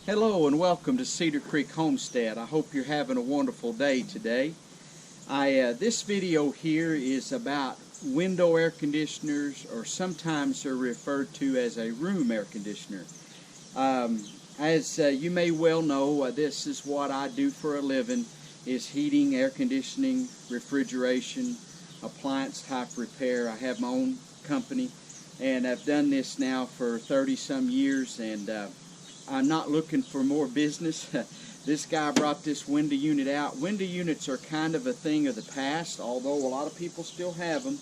Hello and welcome to Cedar Creek Homestead. I hope you're having a wonderful day today. This video here is about window air conditioners, or sometimes they're referred to as a room air conditioner. As you may well know, this is what I do for a living, is heating, air conditioning, refrigeration, appliance type repair. I have my own company and I've done this now for 30 some years, and I'm not looking for more business. This guy brought this window unit out. Window units are kind of a thing of the past, although a lot of people still have them,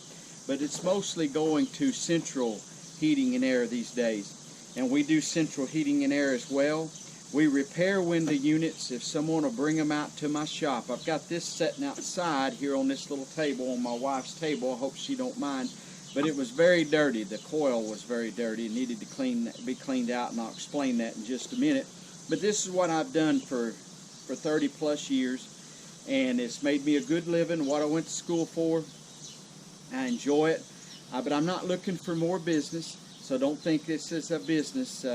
but it's mostly going to central heating and air these days. And we do central heating and air as well. We repair window units. If someone will bring them out to my shop, I've got this sitting outside here on this little table, on my wife's table. I hope she don't mind. But it was very dirty. The coil was very dirty. It needed to be cleaned out, and I'll explain that in just a minute. But this is what I've done for 30 plus years, and it's made me a good living, what I went to school for. I enjoy it, but I'm not looking for more business, so don't think this is a business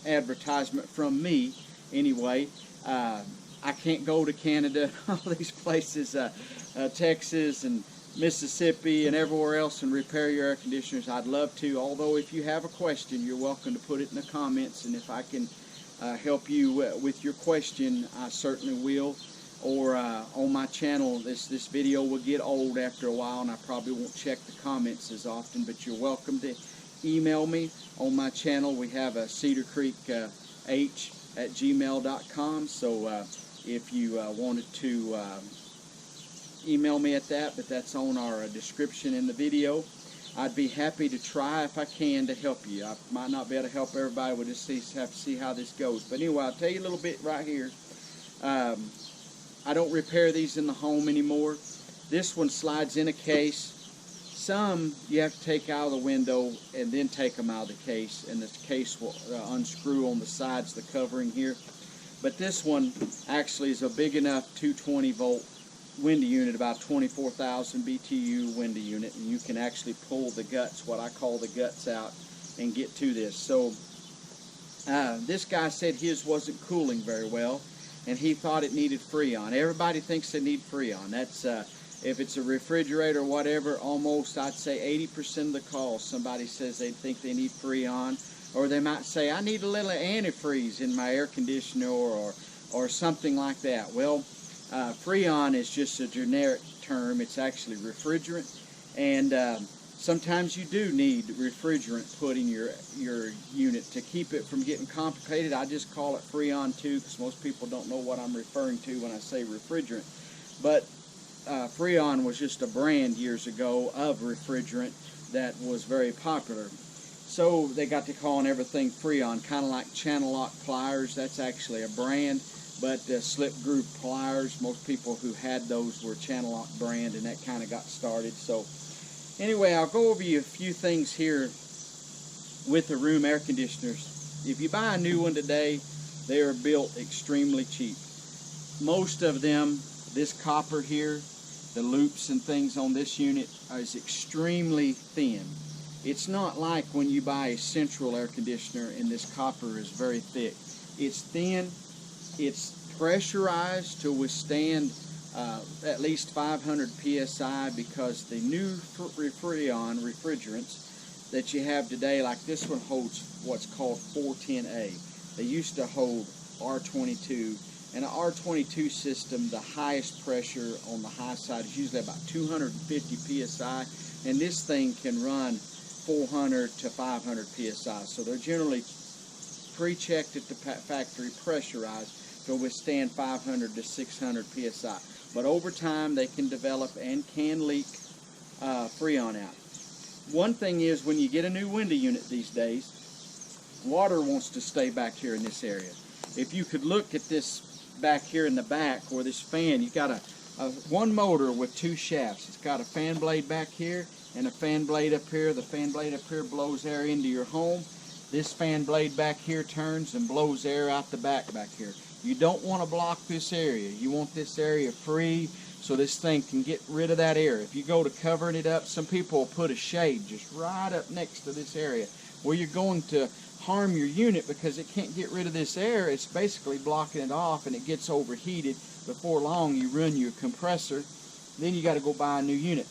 advertisement from me anyway. I can't go to Canada, all these places, Texas and Mississippi and everywhere else, and repair your air conditioners. I'd love to, although if you have a question, you're welcome to put it in the comments, and if I can help you with your question, I certainly will. Or on my channel, this video will get old after a while, and I probably won't check the comments as often, but you're welcome to email me on my channel. We have a cedarcreekh@gmail.com, so if you wanted to email me at that, but that's on our description in the video. I'd be happy to try, if I can, to help you. I might not be able to help everybody. We'll just have to see how this goes. But anyway, I'll tell you a little bit right here. I don't repair these in the home anymore. This one slides in a case. Some you have to take out of the window and then take them out of the case, and the case will unscrew on the sides, the covering here. But this one actually is a big enough 220 volt window unit, about 24,000 BTU window unit, and you can actually pull the guts, what I call the guts, out and get to this. So this guy said his wasn't cooling very well, and he thought it needed Freon. Everybody thinks they need Freon. That's if it's a refrigerator or whatever, almost I'd say 80% of the calls, somebody says they think they need Freon, or they might say, I need a little antifreeze in my air conditioner, or something like that. Well, Freon is just a generic term. It's actually refrigerant, and sometimes you do need refrigerant put in your unit to keep it from getting complicated. I just call it Freon too, because most people don't know what I'm referring to when I say refrigerant. But Freon was just a brand years ago of refrigerant that was very popular. So they got to calling everything Freon, kind of like channel lock pliers. That's actually a brand. But slip groove pliers, most people who had those were channel lock brand, and that kind of got started. So anyway, I'll go over you a few things here with the room air conditioners. If you buy a new one today, they are built extremely cheap. Most of them, this copper here, the loops and things on this unit is extremely thin. It's not like when you buy a central air conditioner and this copper is very thick. It's thin. It's pressurized to withstand at least 500 psi, because the new Freon refrigerants that you have today, like this one, holds what's called 410A. They used to hold R22, and an R22 system, the highest pressure on the high side is usually about 250 psi, and this thing can run 400 to 500 psi. So they're generally pre-checked at the factory, pressurized to withstand 500 to 600 psi. But over time they can develop and can leak Freon out. One thing is, when you get a new window unit these days, water wants to stay back here in this area. If you could look at this back here in the back, where this fan, you got one motor with two shafts. It's got a fan blade back here and a fan blade up here. The fan blade up here blows air into your home. This fan blade back here turns and blows air out the back here. You don't want to block this area. You want this area free so this thing can get rid of that air. If you go to covering it up, some people will put a shade just right up next to this area where you're going to harm your unit because it can't get rid of this air. It's basically blocking it off, and it gets overheated. Before long, you run your compressor. Then you got to go buy a new unit.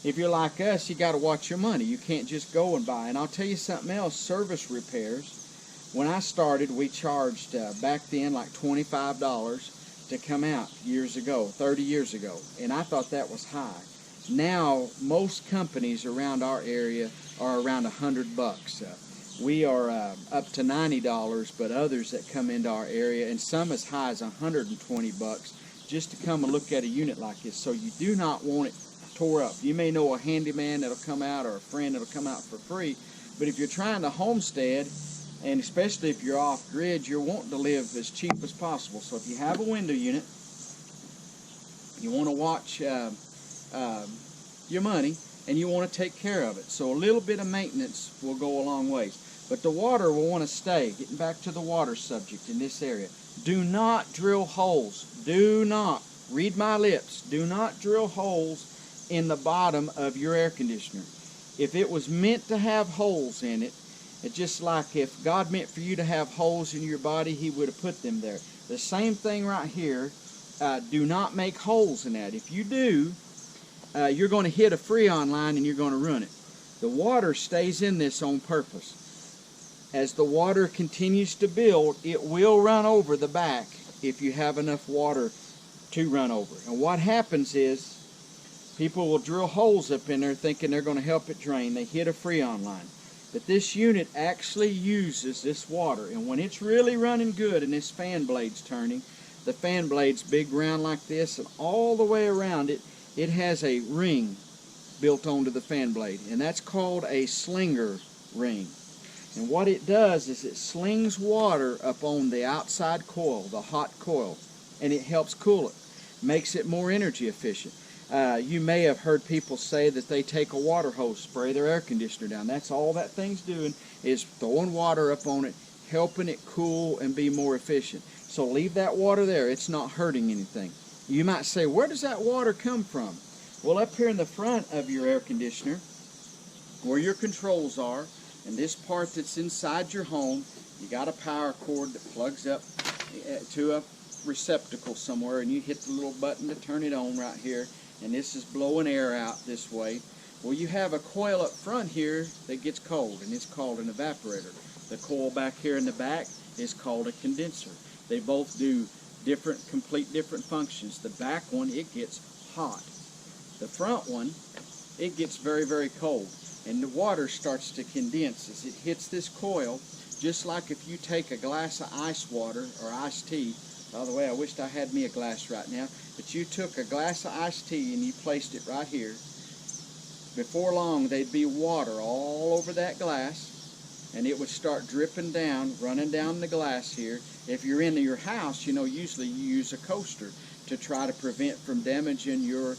If you're like us, you got to watch your money. You can't just go and buy. And I'll tell you something else, service repairs. When I started, we charged back then like $25 to come out years ago, 30 years ago. And I thought that was high. Now, most companies around our area are around $100. We are up to $90, but others that come into our area, and some as high as $120 just to come and look at a unit like this. So you do not want it tore up. You may know a handyman that'll come out, or a friend that'll come out for free, but if you're trying to homestead, and especially if you're off grid, you're wanting to live as cheap as possible. So if you have a window unit, you want to watch your money, and you want to take care of it. So a little bit of maintenance will go a long ways. But the water will want to stay. Getting back to the water subject in this area, do not drill holes. Do not, read my lips, do not drill holes in the bottom of your air conditioner. If it was meant to have holes in it, it's just like if God meant for you to have holes in your body, He would have put them there. The same thing right here. Do not make holes in that. If you do, you're going to hit a Freon line and you're going to run it. The water stays in this on purpose. As the water continues to build, it will run over the back if you have enough water to run over. And what happens is, people will drill holes up in there thinking they're going to help it drain. They hit a Freon line. But this unit actually uses this water. And when it's really running good and this fan blade's turning, the fan blade's big round like this, and all the way around it, it has a ring built onto the fan blade. And that's called a slinger ring. And what it does is it slings water up on the outside coil, the hot coil, and it helps cool it. Makes it more energy efficient. You may have heard people say that they take a water hose, spray their air conditioner down. That's all that thing's doing, is throwing water up on it, helping it cool and be more efficient. So leave that water there. It's not hurting anything. You might say, where does that water come from? Well, up here in the front of your air conditioner, where your controls are, and this part that's inside your home, you got a power cord that plugs up to a receptacle somewhere, and you hit the little button to turn it on right here, and this is blowing air out this way. Well, you have a coil up front here that gets cold, and it's called an evaporator. The coil back here in the back is called a condenser. They both do complete different functions. The back one, it gets hot. The front one, it gets very, very cold. And the water starts to condense as it hits this coil, just like if you take a glass of ice water or iced tea. By the way, I wished I had me a glass right now, but you took a glass of iced tea and you placed it right here. Before long, there'd be water all over that glass, and it would start dripping down, running down the glass here. If you're in your house, you know, usually you use a coaster to try to prevent from damaging your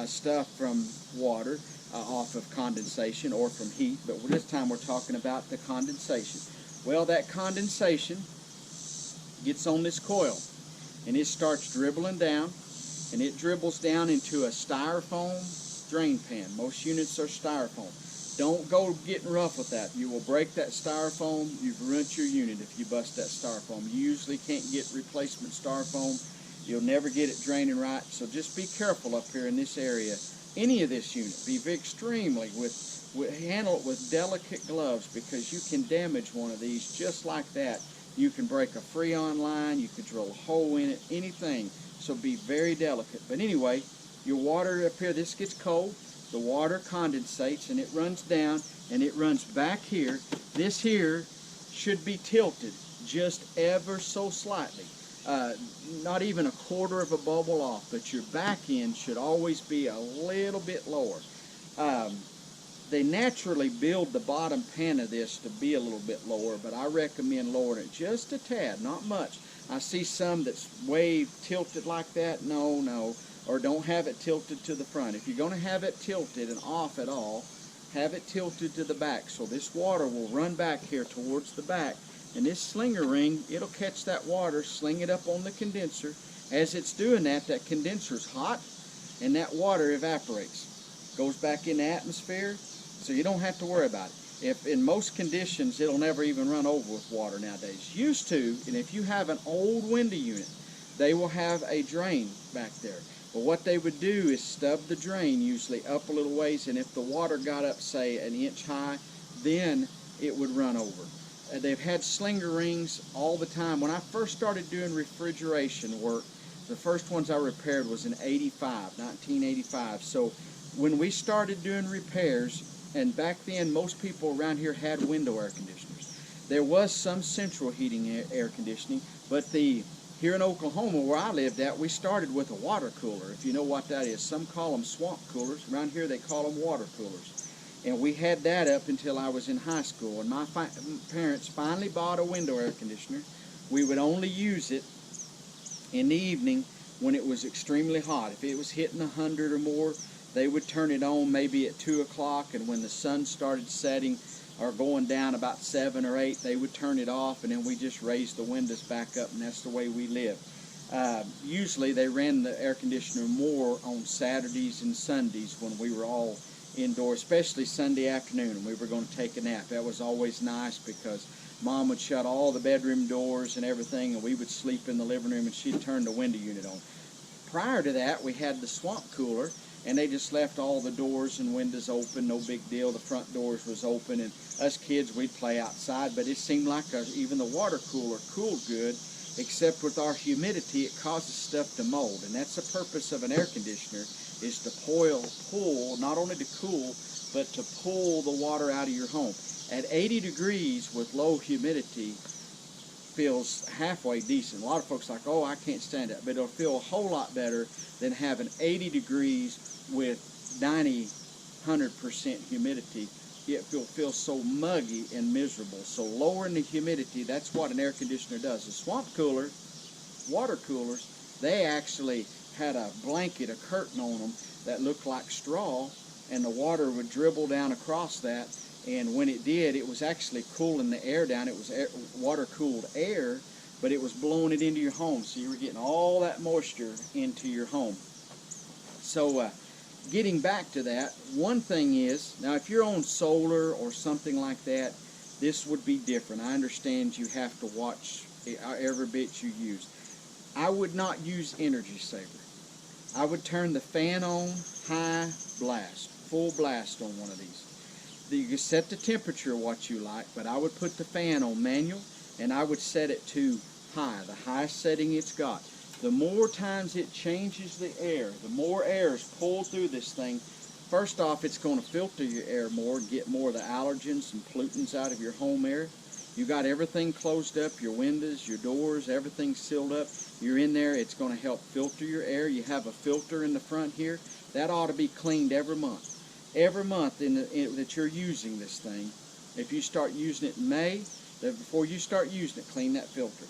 stuff from water. Off of condensation or from heat, but this time we're talking about the condensation. Well, that condensation gets on this coil, and it starts dribbling down, and it dribbles down into a styrofoam drain pan. Most units are styrofoam. Don't go getting rough with that. You will break that styrofoam. You've ruined your unit if you bust that styrofoam. You usually can't get replacement styrofoam. You'll never get it draining right, so just be careful up here in this area. Any of this unit, be extremely handle it with delicate gloves, because you can damage one of these just like that. You can break a Freon line, you could drill a hole in it, anything. So be very delicate. But anyway, your water up here, this gets cold, the water condensates and it runs down and it runs back here. This here should be tilted just ever so slightly. Not even a quarter of a bubble off, but your back end should always be a little bit lower. They naturally build the bottom pan of this to be a little bit lower, but I recommend lowering it just a tad, not much. I see some that's way tilted like that. No, or don't have it tilted to the front. If you're going to have it tilted and off at all, have it tilted to the back, so this water will run back here towards the back. And this slinger ring, it'll catch that water, sling it up on the condenser. As it's doing that, that condenser's hot, and that water evaporates. Goes back in the atmosphere, so you don't have to worry about it. If in most conditions, it'll never even run over with water nowadays. Used to, and if you have an old window unit, they will have a drain back there. But what they would do is stub the drain usually up a little ways, and if the water got up, say, an inch high, then it would run over. They've had slinger rings all the time. When I first started doing refrigeration work, the first ones I repaired was in 1985. So when we started doing repairs, and back then most people around here had window air conditioners. There was some central heating air conditioning, but here in Oklahoma where I lived at, we started with a water cooler, if you know what that is. Some call them swamp coolers. Around here they call them water coolers. And we had that up until I was in high school. And my parents finally bought a window air conditioner. We would only use it in the evening when it was extremely hot. If it was hitting 100 or more, they would turn it on maybe at 2 o'clock, and when the sun started setting or going down about 7 or 8, they would turn it off, and then we just raised the windows back up, and that's the way we lived. Usually they ran the air conditioner more on Saturdays and Sundays when we were all indoors, especially Sunday afternoon, and we were going to take a nap. That was always nice because Mom would shut all the bedroom doors and everything, and we would sleep in the living room, and she'd turn the window unit on. Prior to that, we had the swamp cooler, and they just left all the doors and windows open, no big deal. The front doors was open, and us kids, we'd play outside, but it seemed like even the water cooler cooled good, except with our humidity, it causes stuff to mold, and that's the purpose of an air conditioner, is to pull, not only to cool, but to pull the water out of your home. At 80 degrees with low humidity, feels halfway decent. A lot of folks are like, oh, I can't stand it, but it'll feel a whole lot better than having 80 degrees with 90, 100% humidity. It will feel so muggy and miserable. So lowering the humidity, that's what an air conditioner does. The swamp cooler, water coolers, they actually had a blanket, a curtain on them that looked like straw, and the water would dribble down across that. And when it did, it was actually cooling the air down. It was water-cooled air, but it was blowing it into your home. So you were getting all that moisture into your home. So getting back to that, one thing is, now if you're on solar or something like that, this would be different. I understand you have to watch every bit you use. I would not use Energy Saver. I would turn the fan on high blast, full blast on one of these. You can set the temperature what you like, but I would put the fan on manual, and I would set it to high, the highest setting it's got. The more times it changes the air, the more air is pulled through this thing. First off, it's going to filter your air more, get more of the allergens and pollutants out of your home air. You got everything closed up, your windows, your doors, everything sealed up. You're in there, it's going to help filter your air. You have a filter in the front here. That ought to be cleaned every month. Every month that you're using this thing, if you start using it in May, before you start using it, clean that filter.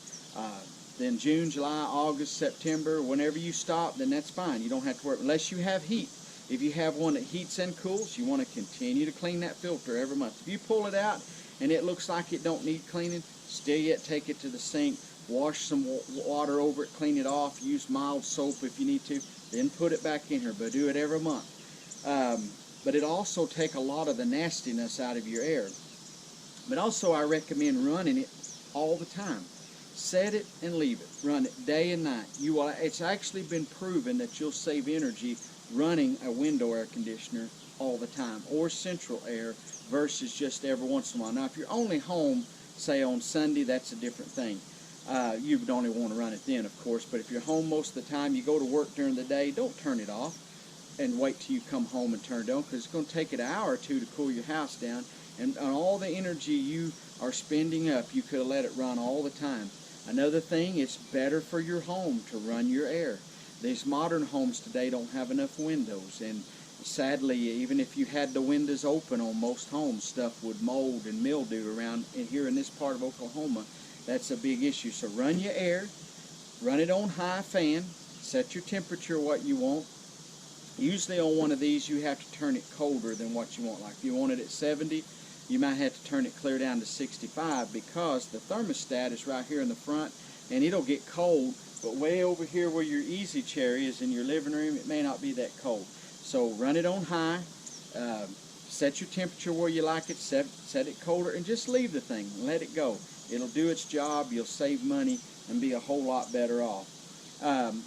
Then June, July, August, September, whenever you stop, then that's fine. You don't have to worry, unless you have heat. If you have one that heats and cools, you want to continue to clean that filter every month. If you pull it out and it looks like it don't need cleaning, still yet take it to the sink, wash some water over it, clean it off, use mild soap if you need to, then put it back in here, but do it every month. But it also take a lot of the nastiness out of your air. But also I recommend running it all the time. Set it and leave it. Run it day and night. It's actually been proven that you'll save energy running a window air conditioner all the time, or central air, versus just every once in a while. Now if you're only home, say on Sunday, that's a different thing. You would only want to run it then, of course, but if you're home most of the time, you go to work during the day, don't turn it off and wait till you come home and turn it on, because it's going to take it an hour or two to cool your house down, and all the energy you are spending up, you could have let it run all the time. Another thing, it's better for your home to run your air. These modern homes today don't have enough windows, and sadly, even if you had the windows open on most homes, stuff would mold and mildew around. And here in this part of Oklahoma, that's a big issue. So run your air, run it on high fan, set your temperature what you want. Usually on one of these, you have to turn it colder than what you want. Like if you want it at 70, you might have to turn it clear down to 65, because the thermostat is right here in the front, and it'll get cold, but way over here where your easy chair is in your living room, it may not be that cold. So run it on high, Set your temperature where you like it, set it colder, and just leave the thing. Let it go. It'll do its job. You'll save money and be a whole lot better off.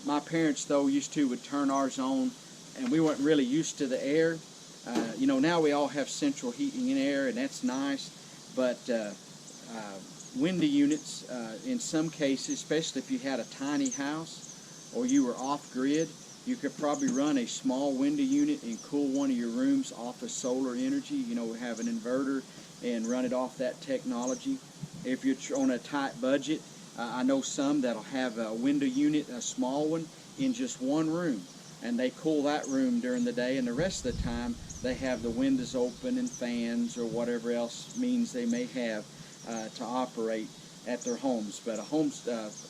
My parents, though, would turn ours on, and we weren't really used to the air. You know, now we all have central heating and air, and that's nice. But window units, in some cases, especially if you had a tiny house or you were off-grid, you could probably run a small window unit and cool one of your rooms off of solar energy. You know, have an inverter and run it off that technology. If you're on a tight budget, I know some that'll have a window unit, a small one, in just one room. And they cool that room during the day, and the rest of the time they have the windows open and fans or whatever else means they may have to operate at their homes. But a home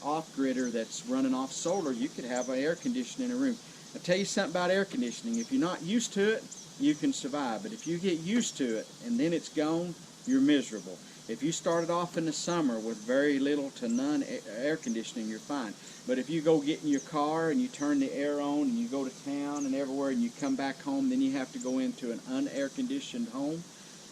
off-gridder that's running off solar, you could have an air conditioner in a room. I'll tell you something about air conditioning. If you're not used to it, you can survive. But if you get used to it and then it's gone, you're miserable. If you started off in the summer with very little to none air conditioning, you're fine. But if you go get in your car and you turn the air on and you go to town and everywhere and you come back home, then you have to go into an unair-conditioned home,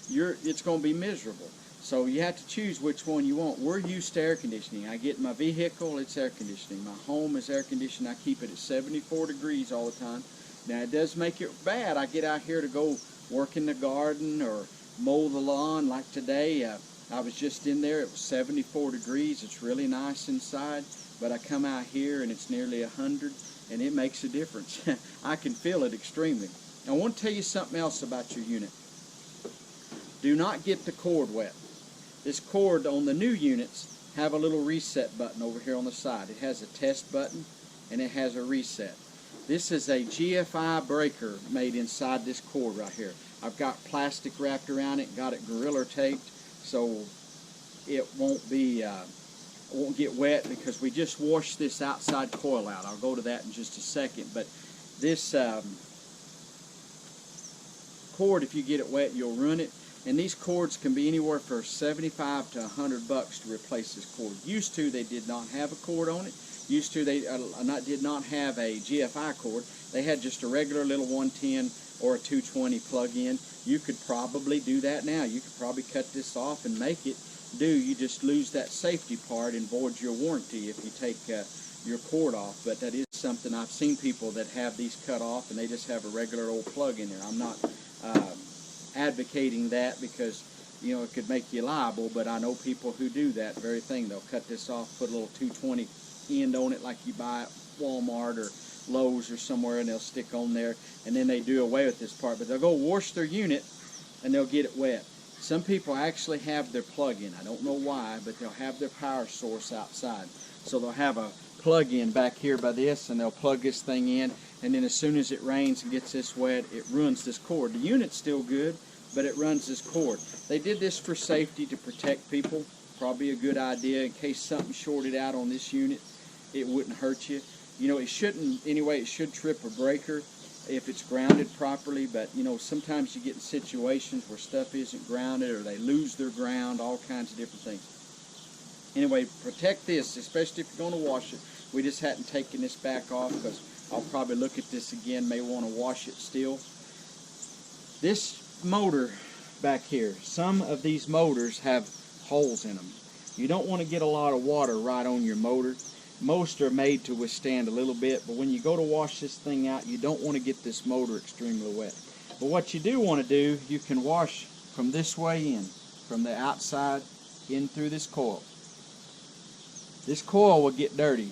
it's going to be miserable. So you have to choose which one you want. We're used to air conditioning. I get in my vehicle, it's air conditioning. My home is air conditioned. I keep it at 74 degrees all the time. Now, it does make it bad. I get out here to go work in the garden or mow the lawn. Like today, I was just in there. It was 74 degrees. It's really nice inside. But I come out here and it's nearly 100, and it makes a difference. I can feel it extremely. I want to tell you something else about your unit. Do not get the cord wet. This cord on the new units have a little reset button over here on the side. It has a test button and it has a reset. This is a GFI breaker made inside this cord right here. I've got plastic wrapped around it, got it gorilla taped, so it won't get wet because we just washed this outside coil out. I'll go to that in just a second. But this cord, if you get it wet, you'll ruin it. And these cords can be anywhere for $75 to $100 to replace this cord. Used to, they did not have a cord on it. Used to, they did not have a GFI cord. They had just a regular little 110 or a 220 plug-in. You could probably do that now. You could probably cut this off and make it do. You just lose that safety part and void your warranty if you take your cord off. But that is something I've seen people that have these cut off and they just have a regular old plug in there. I'm not advocating that because, you know, it could make you liable, but I know people who do that very thing. They'll cut this off, put a little 220 end on it like you buy at Walmart or Lowe's or somewhere, and they'll stick on there, and then they do away with this part. But they'll go wash their unit and they'll get it wet. Some people actually have their plug-in. I don't know why, but they'll have their power source outside. So they'll have a plug-in back here by this, and they'll plug this thing in, and then as soon as it rains and gets this wet, it ruins this cord. The unit's still good, but it runs this cord. They did this for safety to protect people. Probably a good idea in case something shorted out on this unit. It wouldn't hurt you. You know, it shouldn't, anyway, it should trip a breaker if it's grounded properly, but, you know, sometimes you get in situations where stuff isn't grounded or they lose their ground, all kinds of different things. Anyway, protect this, especially if you're going to wash it. We just hadn't taken this back off because I'll probably look at this again, may want to wash it still. This motor back here, some of these motors have holes in them. You don't want to get a lot of water right on your motor. Most are made to withstand a little bit, but when you go to wash this thing out, you don't want to get this motor extremely wet. But what you do want to do, you can wash from this way in, from the outside in through this coil. This coil will get dirty.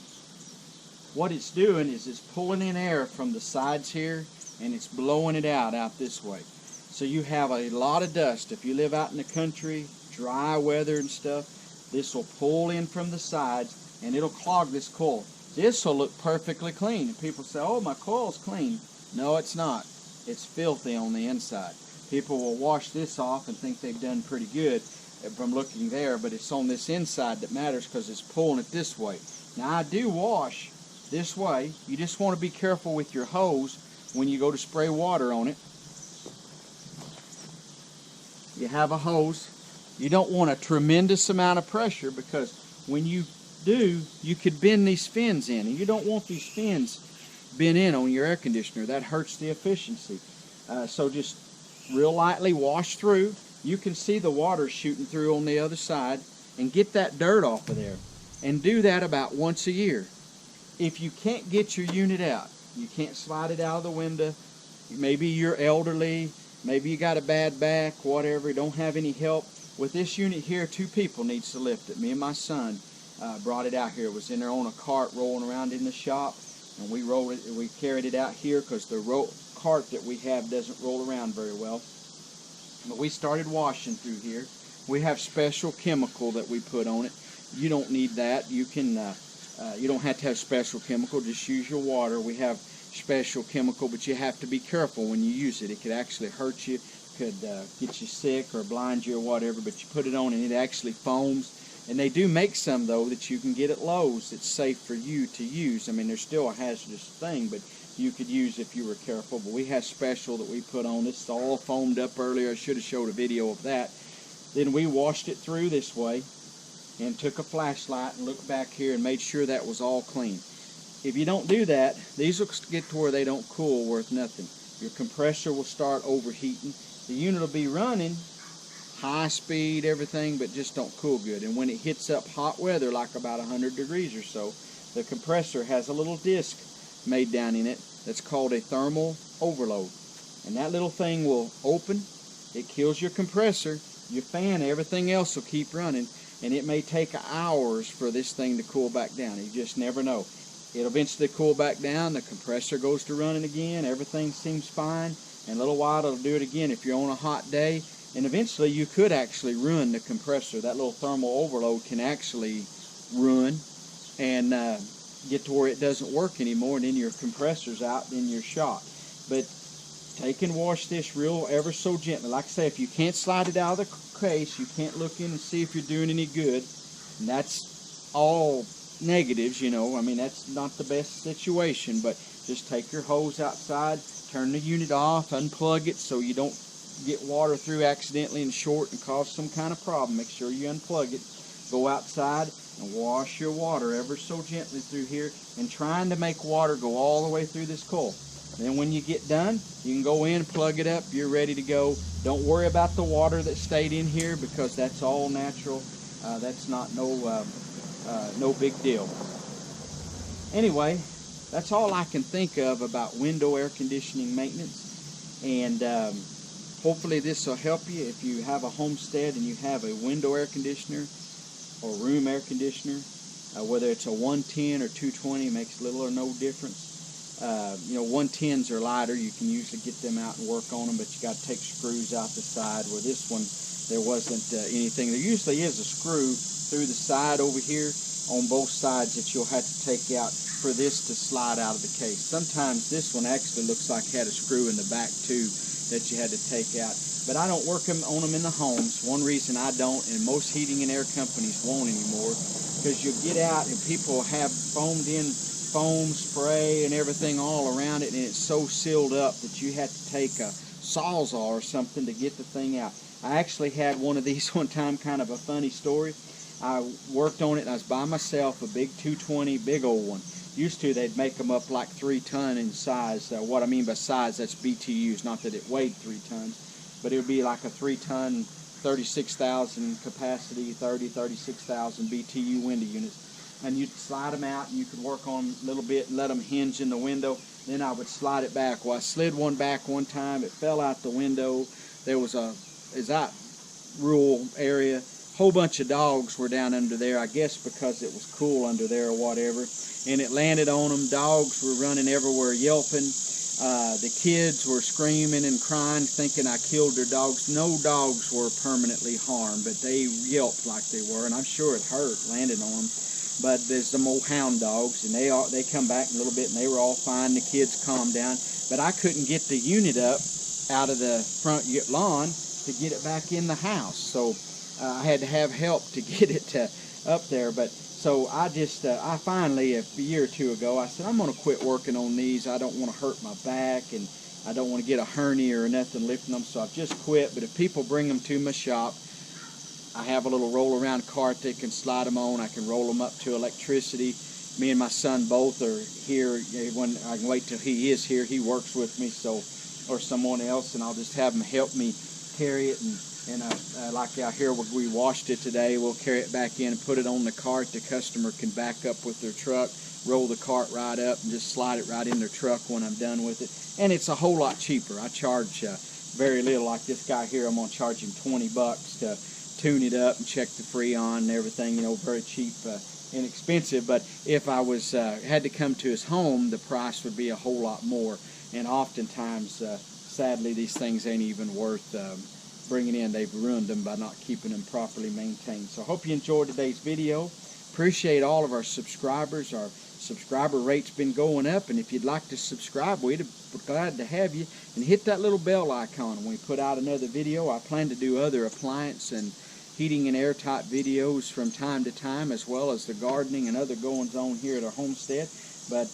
What it's doing is it's pulling in air from the sides here and it's blowing it out this way. So you have a lot of dust. If you live out in the country, dry weather and stuff, this will pull in from the sides and it'll clog this coil. This will look perfectly clean. And people say, oh, my coil's clean. No, it's not. It's filthy on the inside. People will wash this off and think they've done pretty good from looking there, but it's on this inside that matters because it's pulling it this way. Now, I do wash this way. You just want to be careful with your hose when you go to spray water on it. You have a hose. You don't want a tremendous amount of pressure because when you do, you could bend these fins in, and you don't want these fins bent in on your air conditioner. That hurts the efficiency. So just real lightly wash through. You can see the water shooting through on the other side, and get that dirt off of there. And do that about once a year. If you can't get your unit out, you can't slide it out of the window, maybe you're elderly, maybe you got a bad back, whatever, don't have any help. With this unit here, 2 people needs to lift it. Me and my son brought it out here. It was in there on a cart rolling around in the shop, and we carried it out here because the cart that we have doesn't roll around very well. But we started washing through here. We have special chemical that we put on it. You don't need that. You can you don't have to have special chemical. Just use your water. We have special chemical, but you have to be careful when you use it. It could actually hurt you, could get you sick or blind you or whatever, but you put it on and it actually foams. And they do make some, though, that you can get at Lowe's that's safe for you to use. I mean, there's still a hazardous thing, but you could use if you were careful. But we have special that we put on. It's all foamed up earlier. I should have showed a video of that. Then we washed it through this way and took a flashlight and looked back here and made sure that was all clean. If you don't do that, these will get to where they don't cool worth nothing. Your compressor will start overheating. The unit will be running high speed, everything, but just don't cool good. And when it hits up hot weather, like about 100 degrees or so, the compressor has a little disc made down in it that's called a thermal overload. And that little thing will open, it kills your compressor, your fan, everything else will keep running, and it may take hours for this thing to cool back down. You just never know. It'll eventually cool back down, the compressor goes to running again, everything seems fine, and in a little while it'll do it again if you're on a hot day. And eventually you could actually ruin the compressor. That little thermal overload can actually ruin and get to where it doesn't work anymore, and then your compressor's out in your shop. But take and wash this real ever so gently. Like I say, if you can't slide it out of the case, you can't look in and see if you're doing any good, and that's all negatives, you know. I mean, that's not the best situation, but just take your hose outside, turn the unit off, unplug it so you don't get water through accidentally and short and cause some kind of problem. Make sure you unplug it. Go outside and wash your water ever so gently through here, and trying to make water go all the way through this coil. Then when you get done, you can go in, plug it up, you're ready to go. Don't worry about the water that stayed in here because that's all natural. That's not no big deal. Anyway, that's all I can think of about window air conditioning maintenance, and hopefully this will help you if you have a homestead and you have a window air conditioner or room air conditioner. Whether it's a 110 or 220 makes little or no difference. You know, 110s are lighter. You can usually get them out and work on them, but you got to take screws out the side. Where this one, there wasn't anything. There usually is a screw through the side over here on both sides that you'll have to take out for this to slide out of the case. Sometimes this one actually looks like it had a screw in the back too that you had to take out. But I don't work on them in the homes. One reason I don't, and most heating and air companies won't anymore, because you'll get out and people have foamed in foam spray and everything all around it, and it's so sealed up that you have to take a Sawzall or something to get the thing out. I actually had one of these one time, kind of a funny story. I worked on it and I was by myself, a big 220, big old one. Used to, they'd make them up like 3 ton in size. What I mean by size, that's BTUs, not that it weighed 3 tons, but it would be like a 3 ton, 36,000 capacity, 36,000 BTU window units. And you'd slide them out and you could work on them a little bit and let them hinge in the window. Then I would slide it back. Well, I slid one back one time, it fell out the window. There was that rural area, whole bunch of dogs were down under there, I guess because it was cool under there or whatever, and it landed on them. Dogs were running everywhere yelping. The kids were screaming and crying thinking I killed their dogs. No dogs were permanently harmed, but they yelped like they were, and I'm sure it hurt landing on them. But there's some old hound dogs, and they come back in a little bit, and they were all fine. The kids calmed down, but I couldn't get the unit up out of the front lawn to get it back in the house. So I had to have help to get it up there. But so I finally, a year or two ago, I said, I'm going to quit working on these. I don't want to hurt my back, and I don't want to get a hernia or nothing lifting them, so I've just quit. But if people bring them to my shop, I have a little roll-around cart they can slide them on. I can roll them up to electricity. Me and my son both are here. When I can wait till he is here. He works with me, so or someone else, and I'll just have them help me carry it. And like out here where we washed it today, we'll carry it back in and put it on the cart. The customer can back up with their truck, roll the cart right up, and just slide it right in their truck when I'm done with it. And it's a whole lot cheaper. I charge very little. Like this guy here, I'm going to charge him $20 to tune it up and check the Freon and everything, you know, very cheap, inexpensive. But if I was had to come to his home, the price would be a whole lot more. And oftentimes, sadly, these things ain't even worth bringing in. They've ruined them by not keeping them properly maintained. So I hope you enjoyed today's video. Appreciate all of our subscribers. Our subscriber rate's been going up, and if you'd like to subscribe, we'd be glad to have you. And hit that little bell icon when we put out another video. I plan to do other appliance and heating and air type videos from time to time, as well as the gardening and other goings on here at our homestead. But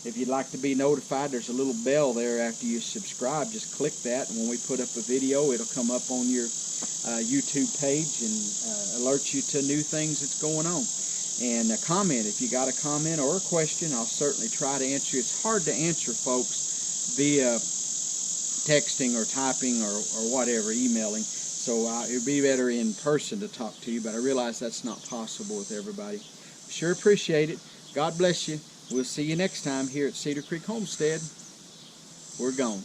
if you'd like to be notified, there's a little bell there after you subscribe. Just click that, and when we put up a video, it'll come up on your YouTube page and alert you to new things that's going on. And comment. If you got a comment or a question, I'll certainly try to answer. It's hard to answer folks via texting or typing or whatever, emailing. So it would be better in person to talk to you, but I realize that's not possible with everybody. Sure appreciate it. God bless you. We'll see you next time here at Cedar Creek Homestead. We're gone.